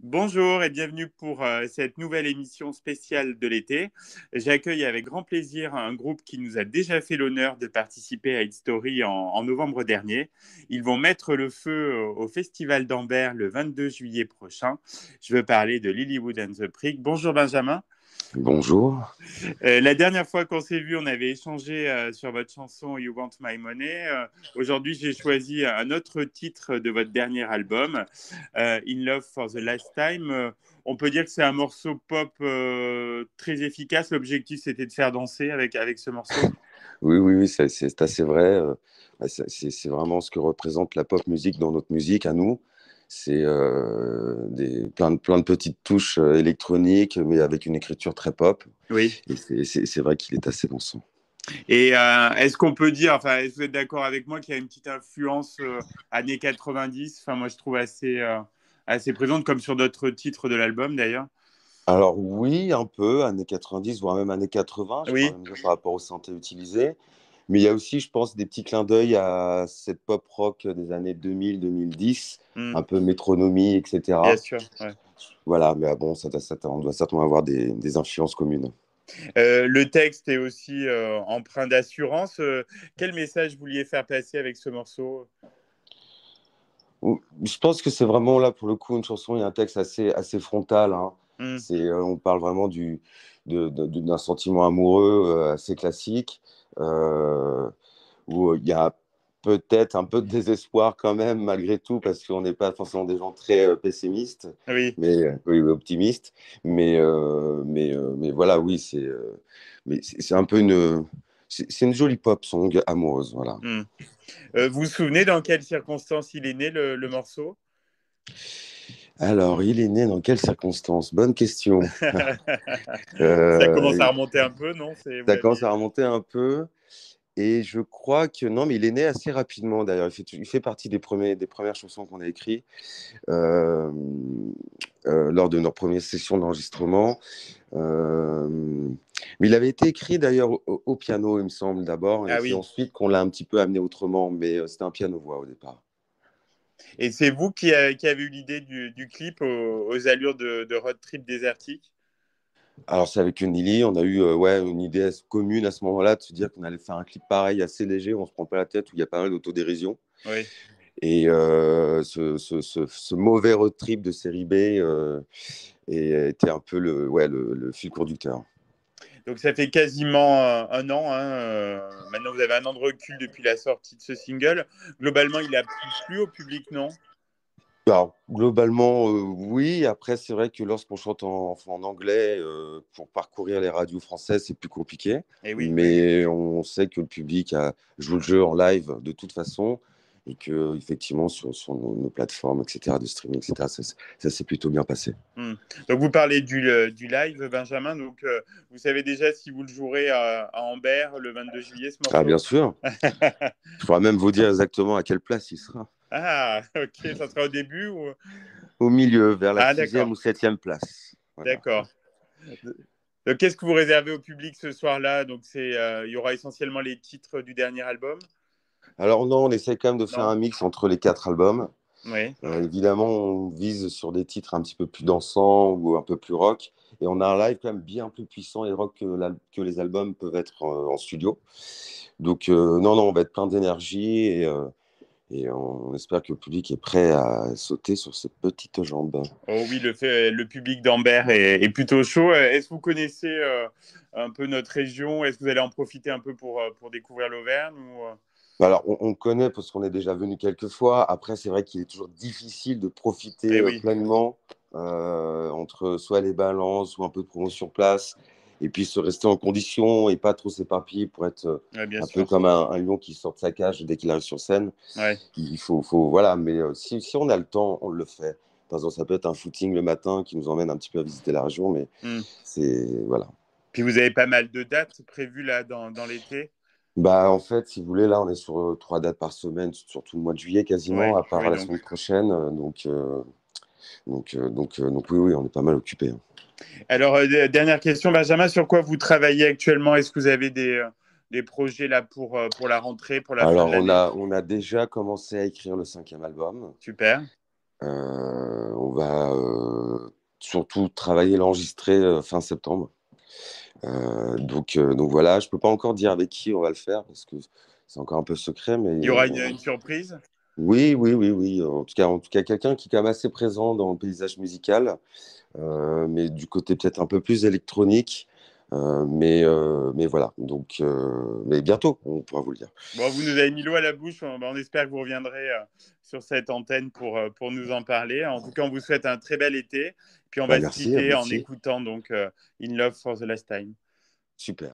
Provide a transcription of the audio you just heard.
Bonjour et bienvenue pour cette nouvelle émission spéciale de l'été. J'accueille avec grand plaisir un groupe qui nous a déjà fait l'honneur de participer à Hit Story en novembre dernier. Ils vont mettre le feu au Festival d'Ambert le 22 juillet prochain. Je veux parler de Lilywood and the Prick. Bonjour Benjamin. Bonjour. La dernière fois qu'on s'est vu, on avait échangé sur votre chanson You Want My Money. Aujourd'hui, j'ai choisi un autre titre de votre dernier album, In Love for the Last Time. On peut dire que c'est un morceau pop très efficace. L'objectif, c'était de faire danser avec ce morceau. Oui, c'est assez vrai. C'est vraiment ce que représente la pop musique dans notre musique à nous. C'est plein de petites touches électroniques, mais avec une écriture très pop. Oui. Et c'est vrai qu'il est assez dansant. Et est-ce qu'on peut dire, enfin, est-ce que vous êtes d'accord avec moi qu'il y a une petite influence années 90? Enfin, moi, je trouve assez présente, comme sur d'autres titres de l'album d'ailleurs. Alors oui, un peu, années 90, voire même années 80, je pourrais Oui. même dire par rapport aux synthés utilisés. Mais il y a aussi, je pense, des petits clins d'œil à cette pop rock des années 2000-2010, Mm. un peu métronomie, Bien etc. sûr, ouais. Voilà, mais bon, on doit certainement avoir des influences communes. Le texte est aussi empreint d'assurance. Quel message vouliez faire passer avec ce morceau? Je pense que c'est vraiment là, pour le coup, une chanson et un texte assez frontal, hein. Mm. On parle vraiment d'un sentiment amoureux assez classique, où il y a peut-être un peu de désespoir quand même, malgré tout, parce qu'on n'est pas forcément des gens très pessimistes, Oui. oui, optimistes. Mais voilà, oui, c'est un peu c'est une jolie pop song amoureuse, voilà. Mm. Vous vous souvenez dans quelles circonstances il est né le morceau? Alors, il est né dans quelles circonstances? Bonne question. Ça commence Euh, à remonter un peu, non? Vous Ça commence l'aviez. à remonter un peu. Et je crois que non, mais il est né assez rapidement d'ailleurs. Il fait partie des premières chansons qu'on a écrites euh, lors de notre première session d'enregistrement. Euh, mais il avait été écrit d'ailleurs au piano, il me semble, d'abord. Et Ah c'est oui. ensuite qu'on l'a un petit peu amené autrement. Mais c'était un piano-voix au départ. Et c'est vous qui avez eu l'idée du clip aux allures de road trip désertique? Alors, c'est avec Nili, on a eu ouais, une idée commune à ce moment-là de se dire qu'on allait faire un clip pareil, assez léger, où on ne se prend pas la tête, où il y a pas mal d'autodérision. Oui. Et ce mauvais road trip de série B était un peu le fil conducteur. Donc ça fait quasiment un an, hein. Maintenant, vous avez un an de recul depuis la sortie de ce single. Globalement, il a plu au public, non? Alors, globalement, oui. Après, c'est vrai que lorsqu'on chante en anglais, pour parcourir les radios françaises, c'est plus compliqué. Eh oui. Mais on sait que le public joue le jeu en live de toute façon. Et que effectivement sur nos plateformes, etc., de streaming, etc., ça s'est plutôt bien passé. Hmm. Donc vous parlez du live, Benjamin. Donc vous savez déjà si vous le jouerez à Ambert le 22 juillet, ce Ah, bien morceau? sûr. Je pourrais même vous dire exactement à quelle place il sera. Ah, ok, ça sera au début ou... Au milieu, vers la Ah, sixième d'accord, ou septième place. Voilà. d'accord. Donc qu'est-ce que vous réservez au public ce soir-là? Donc il y aura essentiellement les titres du dernier album? Alors non, on essaie quand même de faire Non? un mix entre les quatre albums. Oui. Évidemment, on vise sur des titres un petit peu plus dansants ou un peu plus rock. Et on a un live quand même bien plus puissant et rock que les albums peuvent être en studio. Donc non, on va être plein d'énergie et on espère que le public est prêt à sauter sur ses petites jambes. Oh oui, le public d'Ambert est plutôt chaud. Est-ce que vous connaissez un peu notre région? Est-ce que vous allez en profiter un peu pour découvrir l'Auvergne ou... Alors, on connaît parce qu'on est déjà venu quelques fois. Après, c'est vrai qu'il est toujours difficile de profiter Eh oui, pleinement entre soit les balances ou un peu de promo sur place, et puis se rester en condition et pas trop s'éparpiller pour être ouais, bien un peu sûr. comme un lion qui sort de sa cage dès qu'il arrive sur scène. Ouais. Voilà. Mais si on a le temps, on le fait. Par exemple, ça peut être un footing le matin qui nous emmène un petit peu à visiter la région, mais Hmm. voilà. Puis vous avez pas mal de dates prévues là dans l'été? Bah, en fait, si vous voulez, là, on est sur 3 dates par semaine, sur tout le mois de juillet quasiment, Ouais, à part ouais, la donc. semaine prochaine. Donc oui, on est pas mal occupé, hein. Alors, dernière question, Benjamin, sur quoi vous travaillez actuellement? Est-ce que vous avez des projets là pour la rentrée, pour la fin de Alors, l'année? on a déjà commencé à écrire le cinquième album. Super. On va surtout travailler, l'enregistrer fin septembre. Donc voilà, je peux pas encore dire avec qui on va le faire parce que c'est encore un peu secret, Il y mais aura une surprise. oui, oui, oui, oui. En tout cas, quelqu'un qui est quand même assez présent dans le paysage musical, mais du côté peut-être un peu plus électronique. Mais voilà. Donc, mais bientôt, on pourra vous le dire. Bon, vous nous avez mis l'eau à la bouche. On espère que vous reviendrez sur cette antenne pour nous en parler. En tout cas, on vous souhaite un très bel été. Puis on Bah, va se merci à vous quitter en aussi. écoutant donc In Love for the Last Time. Super.